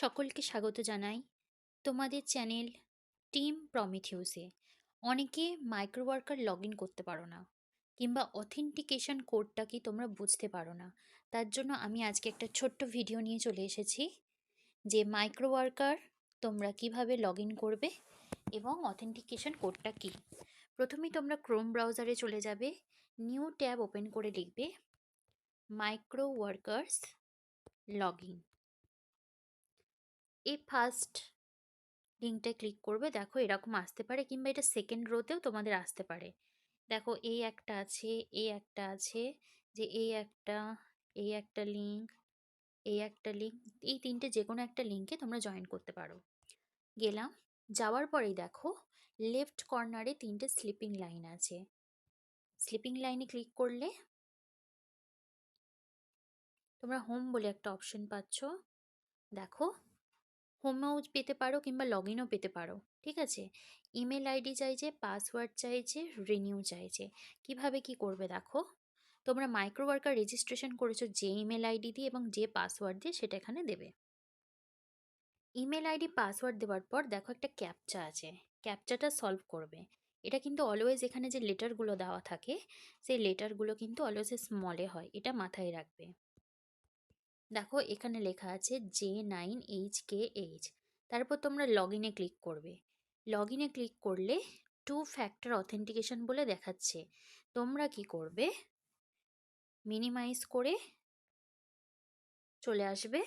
সকলকে স্বাগত জানাই তোমাদের চ্যানেল টিম প্রমিথিউসে। অনেকে মাইক্রোওয়ার্কার লগ ইন করতে পারো না, কিংবা অথেন্টিকেশন কোডটা কি তোমরা বুঝতে পারো না। তার জন্য আমি আজকে একটা ছোট্ট ভিডিও নিয়ে চলে এসেছি যে মাইক্রোওয়ার্কার তোমরা কিভাবে লগ ইন করবে এবং অথেন্টিকেশন কোডটা কি। প্রথমেই তোমরা ক্রোম ব্রাউজারে চলে যাবে, নিউ ট্যাব ওপেন করে লিখবে মাইক্রোওয়ার্কার্স লগ ইন। এই ফার্স্ট লিঙ্কটা ক্লিক করবে, দেখো এরকম আসতে পারে, কিংবা এটা সেকেন্ড রোতেও তোমাদের আসতে পারে। দেখো এই একটা আছে, এই একটা আছে, যে এই একটা লিঙ্ক, এই একটা লিঙ্ক, এই তিনটে যে কোনো একটা লিঙ্কে তোমরা জয়েন করতে পারো। গেলাম, যাওয়ার পরেই দেখো লেফট কর্নারে তিনটে স্লিপিং লাইন আছে। স্লিপিং লাইনে ক্লিক করলে তোমরা হোম বলে একটা অপশন পাচ্ছ। দেখো হোমেও পেতে পারো কিংবা লগ ইনও পেতে পারো, ঠিক আছে। ইমেল আইডি চাইছে, পাসওয়ার্ড চাইছে, রিনিউ চাইছে। কিভাবে কি করবে দেখো, তোমরা মাইক্রোওয়ার্কার রেজিস্ট্রেশন করেছো যে ইমেল আইডি দিয়ে এবং যে পাসওয়ার্ড দিয়ে, সেটা এখানে দেবে। ইমেল আইডি পাসওয়ার্ড দেওয়ার পর দেখো একটা ক্যাপচা আছে, ক্যাপচাটা সলভ করবে। এটা কিন্তু অলওয়েজ এখানে যে লেটারগুলো দেওয়া থাকে, সেই লেটারগুলো কিন্তু অলওয়েজ স্মলে হয়, এটা মাথায় রাখবে। দেখো এখানে লেখা আছে J9HKH। তারপর তোমরা লগ ইনে ক্লিক করবে। লগ ইনে ক্লিক করলে 2 ফ্যাক্টর অথেন্টিকেশন বলে দেখাচ্ছে। তোমরা কি করবে, মিনিমাইজ করে চলে আসবে,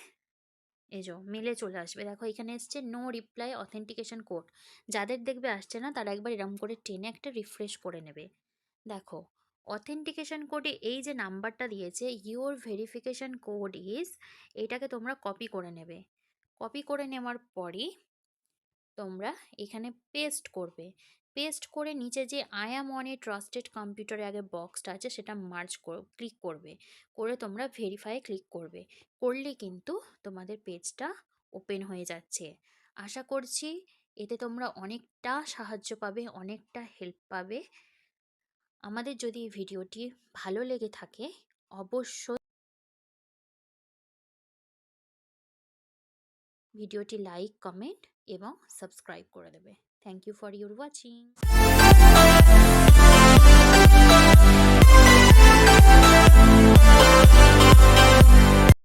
এই যে মেলে চলে আসবে। দেখো এখানে এসছে নো রিপ্লাই অথেন্টিকেশন কোড। যাদের দেখবে আসছে না, তারা একবার এরম করে টেনে একটা রিফ্রেশ করে নেবে। দেখো অথেন্টিকেশন কোডে এই যে নাম্বারটা দিয়েছে, ইউর ভেরিফিকেশন কোড ইজ, এটাকে তোমরা কপি করে নেবে। কপি করে নেওয়ার পরই তোমরা এখানে পেস্ট করবে। পেস্ট করে নিচে যে I am on a trusted কম্পিউটারে আগে বক্সটা আছে, সেটা মার্চ ক্লিক করবে। করে তোমরা ভেরিফাই ক্লিক করবে। করলে কিন্তু তোমাদের পেজটা ওপেন হয়ে যাচ্ছে। আশা করছি এতে তোমরা অনেকটা সাহায্য পাবে, অনেকটা হেল্প পাবে। আমাদের যদি এই ভিডিওটি ভালো লেগে থাকে, অবশ্যই ভিডিওটি লাইক, কমেন্ট এবং সাবস্ক্রাইব করে দেবে। Thank you for your watching.